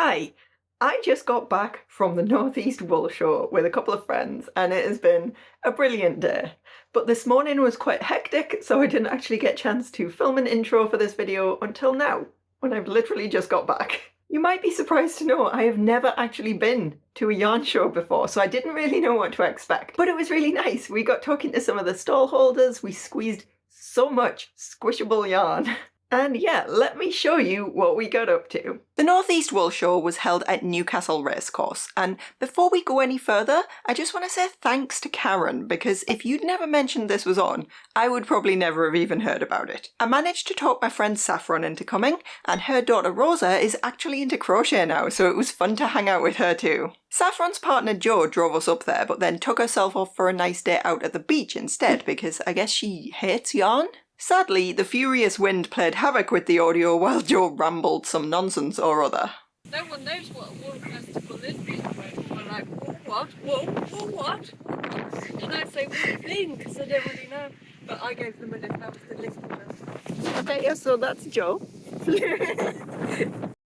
Hi, I just got back from the Northeast Wool Show with a couple of friends and it has been a brilliant day. But this morning was quite hectic, so I didn't actually get a chance to film an intro for this video until now, when I've literally just got back. You might be surprised to know I have never actually been to a yarn show before, so I didn't really know what to expect. But it was really nice. We got talking to some of the stall holders, we squeezed so much squishable yarn. And yeah, let me show you what we got up to. The Northeast Wool Show was held at Newcastle Racecourse, and before we go any further, I just want to say thanks to Karen, because if you'd never mentioned this was on, I would probably never have even heard about it. I managed to talk my friend Saffron into coming, and her daughter Rosa is actually into crochet now, so it was fun to hang out with her too. Saffron's partner Jo drove us up there, but then took herself off for a nice day out at the beach instead, because I guess she hates yarn? Sadly, the furious wind played havoc with the audio while Jo rambled some nonsense or other. No one knows what a wool festival is these days. We're like, what? What? And I say, what do you think? Because I don't really know. But I gave them a lift, that was the lift. Okay, yeah, so that's Jo.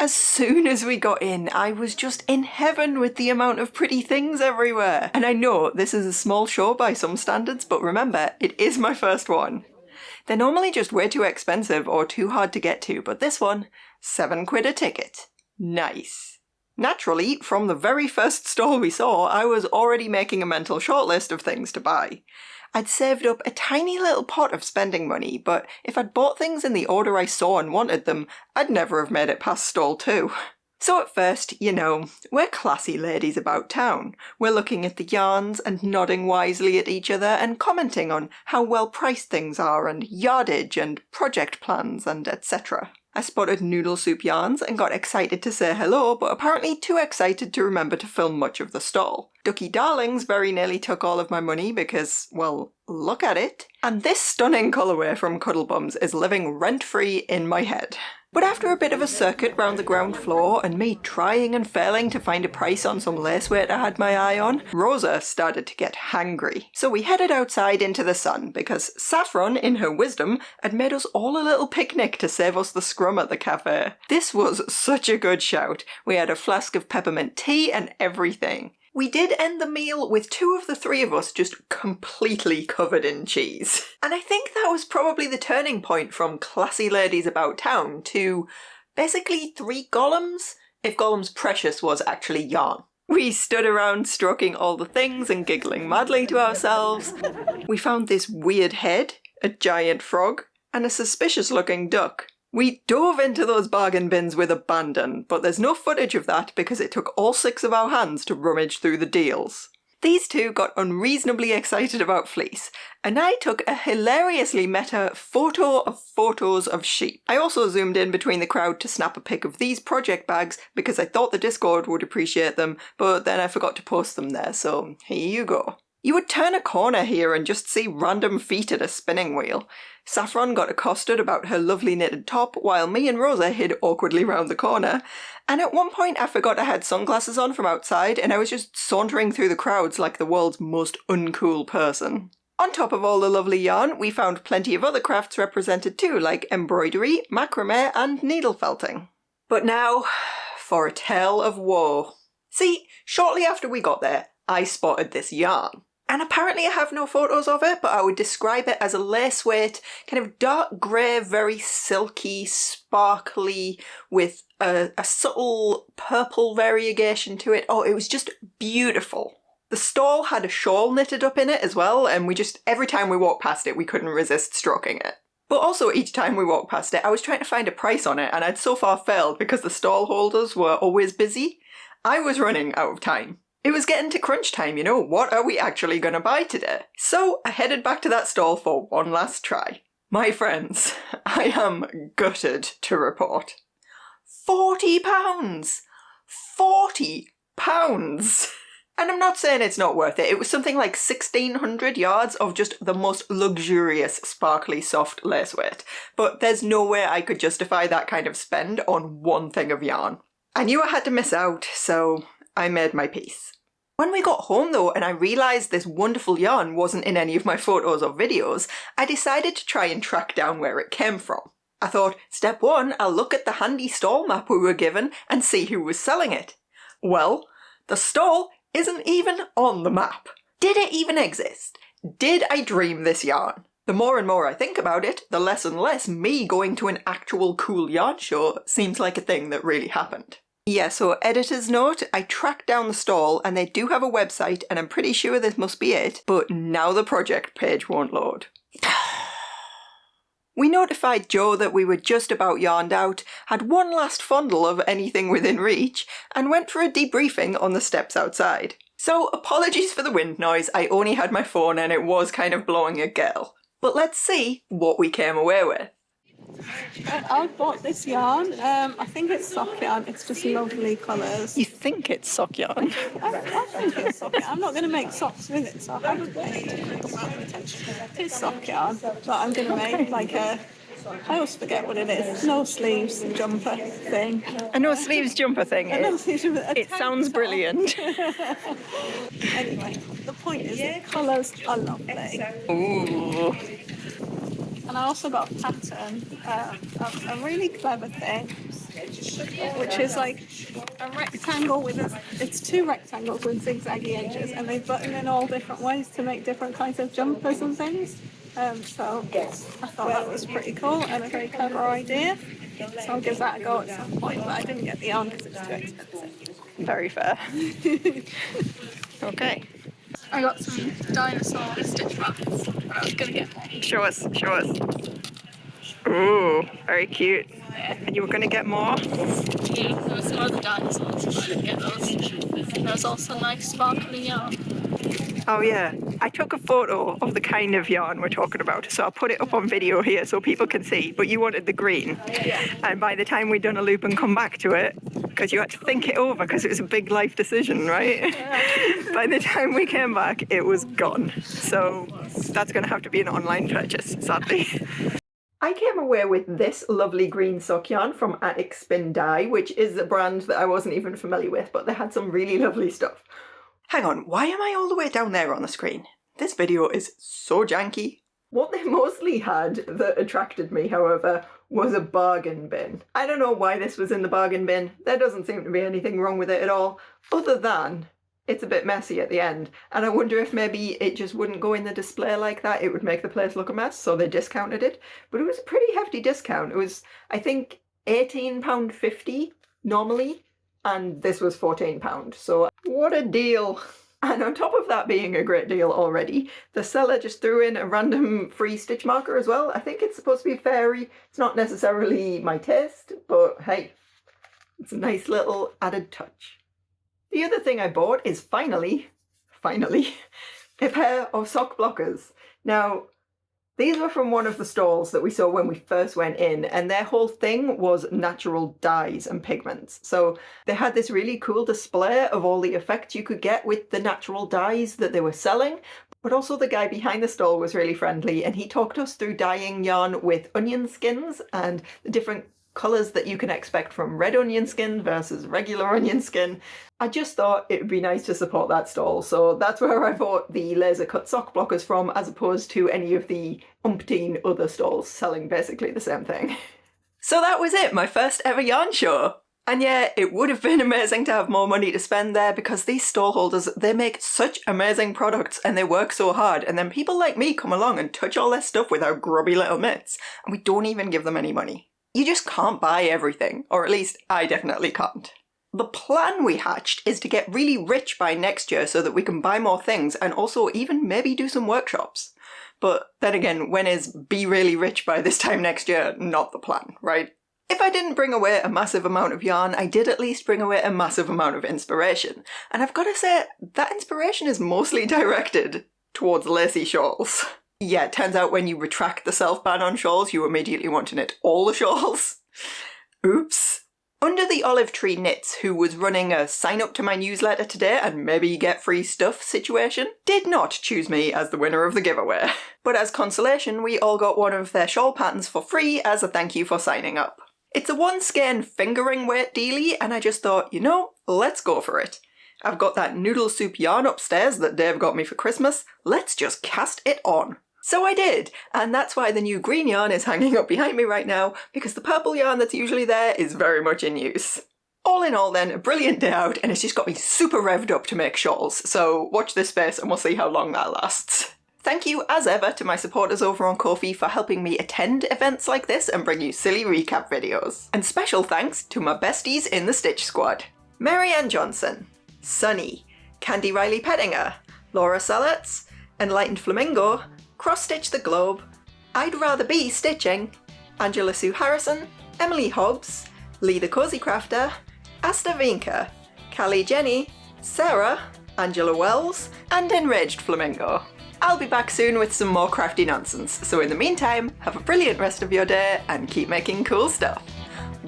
As soon as we got in, I was just in heaven with the amount of pretty things everywhere. And I know this is a small show by some standards, but remember, it is my first one. They're normally just way too expensive or too hard to get to, but this one, £7 a ticket. Nice. Naturally, from the very first stall we saw, I was already making a mental shortlist of things to buy. I'd saved up a tiny little pot of spending money, but if I'd bought things in the order I saw and wanted them, I'd never have made it past stall 2. So at first, you know, we're classy ladies about town. We're looking at the yarns and nodding wisely at each other and commenting on how well priced things are and yardage and project plans and etc. I spotted noodle soup yarns and got excited to say hello, but apparently too excited to remember to film much of the stall. Ducky Darlings very nearly took all of my money because, well, look at it. And this stunning colourway from Cuddlebums is living rent-free in my head. But after a bit of a circuit round the ground floor and me trying and failing to find a price on some lace weight I had my eye on, Rosa started to get hangry. So we headed outside into the sun because Saffron, in her wisdom, had made us all a little picnic to save us the scrum at the cafe. This was such a good shout. We had a flask of peppermint tea and everything. We did end the meal with 2 of the 3 of us just completely covered in cheese. And I think that was probably the turning point from classy ladies about town to basically 3 golems, if Golem's precious was actually yarn. We stood around stroking all the things and giggling madly to ourselves. We found this weird head, a giant frog, and a suspicious looking duck. We dove into those bargain bins with abandon, but there's no footage of that because it took all 6 of our hands to rummage through the deals. These 2 got unreasonably excited about fleece, and I took a hilariously meta photo of photos of sheep. I also zoomed in between the crowd to snap a pic of these project bags because I thought the Discord would appreciate them, but then I forgot to post them there, so here you go. You would turn a corner here and just see random feet at a spinning wheel. Saffron got accosted about her lovely knitted top, while me and Rosa hid awkwardly round the corner. And at one point I forgot I had sunglasses on from outside and I was just sauntering through the crowds like the world's most uncool person. On top of all the lovely yarn, we found plenty of other crafts represented too, like embroidery, macrame and needle felting. But now, for a tale of woe. See, shortly after we got there, I spotted this yarn. And apparently I have no photos of it, but I would describe it as a lace weight, kind of dark grey, very silky, sparkly, with a subtle purple variegation to it. Oh, it was just beautiful. The stall had a shawl knitted up in it as well, and every time we walked past it, we couldn't resist stroking it. But also each time we walked past it, I was trying to find a price on it, and I'd so far failed because the stall holders were always busy. I was running out of time. It was getting to crunch time, you know, what are we actually going to buy today? So I headed back to that stall for one last try. My friends, I am gutted to report. £40! £40! And I'm not saying it's not worth it. It was something like 1,600 yards of just the most luxurious, sparkly, soft lace weight. But there's no way I could justify that kind of spend on one thing of yarn. I knew I had to miss out, so I made my peace. When we got home though, and I realised this wonderful yarn wasn't in any of my photos or videos, I decided to try and track down where it came from. I thought, step one, I'll look at the handy stall map we were given and see who was selling it. Well, the stall isn't even on the map. Did it even exist? Did I dream this yarn? The more and more I think about it, the less and less me going to an actual cool yarn show seems like a thing that really happened. Yeah, so editor's note, I tracked down the stall and they do have a website and I'm pretty sure this must be it, but now the project page won't load. We notified Joe that we were just about yarned out, had one last fondle of anything within reach, and went for a debriefing on the steps outside. So apologies for the wind noise, I only had my phone and it was kind of blowing a gale. But let's see what we came away with. I bought this yarn. I think it's sock yarn. It's just lovely colours. You think it's sock yarn? I think it's sock yarn. I'm not going to make socks with it, so I haven't paid attention. It is sock yarn, but I'm going to make like a... I always forget what it is. No sleeves jumper thing. A no sleeves jumper thing. It sounds brilliant. Anyway, the point is the colours are lovely. Ooh. And I also got a pattern, a really clever thing, which is like a rectangle with it's two rectangles with zigzaggy edges, and they button in all different ways to make different kinds of jumpers and things. So I thought that was pretty cool and a very clever idea. So I'll give that a go at some point, but I didn't get the yarn because it's too expensive. Very fair. Okay. I got some dinosaur stitch markers, but I was going to get more. Show us. Ooh, very cute. And you were going to get more? Yeah, there were some other dinosaurs, but I didn't get those. And there's also nice sparkly yarn. Oh yeah, I took a photo of the kind of yarn we're talking about, so I'll put it up on video here so people can see, but you wanted the green. Yeah. And by the time we'd done a loop and come back to it, because you had to think it over because it was a big life decision, right? Yeah. By the time we came back, it was gone. So that's going to have to be an online purchase, sadly. I came away with this lovely green sock yarn from Attic Spin Dye, which is a brand that I wasn't even familiar with, but they had some really lovely stuff. Hang on, why am I all the way down there on the screen? This video is so janky. What they mostly had that attracted me, however, was a bargain bin. I don't know why this was in the bargain bin. There doesn't seem to be anything wrong with it at all, other than it's a bit messy at the end. And I wonder if maybe it just wouldn't go in the display like that. It would make the place look a mess, so they discounted it. But it was a pretty hefty discount. It was, I think, £18.50 normally, and this was £14. So what a deal. And on top of that being a great deal already, the seller just threw in a random free stitch marker as well. I think it's supposed to be fairy. It's not necessarily my taste, but hey, it's a nice little added touch. The other thing I bought is finally, a pair of sock blockers. Now, these were from one of the stalls that we saw when we first went in, and their whole thing was natural dyes and pigments. So they had this really cool display of all the effects you could get with the natural dyes that they were selling, but also the guy behind the stall was really friendly and he talked us through dyeing yarn with onion skins and the different colours that you can expect from red onion skin versus regular onion skin. I just thought it would be nice to support that stall, so that's where I bought the laser cut sock blockers from, as opposed to any of the umpteen other stalls selling basically the same thing. So that was it, my first ever yarn show. And yeah, it would have been amazing to have more money to spend there because these stall holders, they make such amazing products and they work so hard, and then people like me come along and touch all their stuff with our grubby little mitts and we don't even give them any money. You just can't buy everything, or at least I definitely can't. The plan we hatched is to get really rich by next year so that we can buy more things and also even maybe do some workshops. But then again, when is be really rich by this time next year not the plan, right? If I didn't bring away a massive amount of yarn, I did at least bring away a massive amount of inspiration. And I've got to say, that inspiration is mostly directed towards lacy shawls. Yeah, it turns out when you retract the self-ban on shawls, you immediately want to knit all the shawls. Oops. Under the Olive Tree Knits, who was running a sign up to my newsletter today and maybe get free stuff situation, did not choose me as the winner of the giveaway. But as consolation, we all got one of their shawl patterns for free as a thank you for signing up. It's a 1 skein fingering weight dealie, and I just thought, you know, let's go for it. I've got that noodle soup yarn upstairs that Dave got me for Christmas, let's just cast it on. So I did, and that's why the new green yarn is hanging up behind me right now, because the purple yarn that's usually there is very much in use. All in all then, a brilliant day out, and it's just got me super revved up to make shawls, so watch this space and we'll see how long that lasts. Thank you, as ever, to my supporters over on Ko-fi for helping me attend events like this and bring you silly recap videos. And special thanks to my besties in the Stitch Squad. Mary Ann Johnson, Sunny, Candy Riley Pettinger, Laura Salletts, Enlightened Flamingo, Cross Stitch the Globe, I'd Rather Be Stitching, Angela Sue Harrison, Emily Hobbs, Lee the Cozy Crafter, Asta Vinka, Callie Jenny, Sarah, Angela Wells, and Enraged Flamingo. I'll be back soon with some more crafty nonsense, so in the meantime, have a brilliant rest of your day and keep making cool stuff.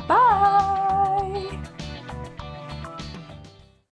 Bye!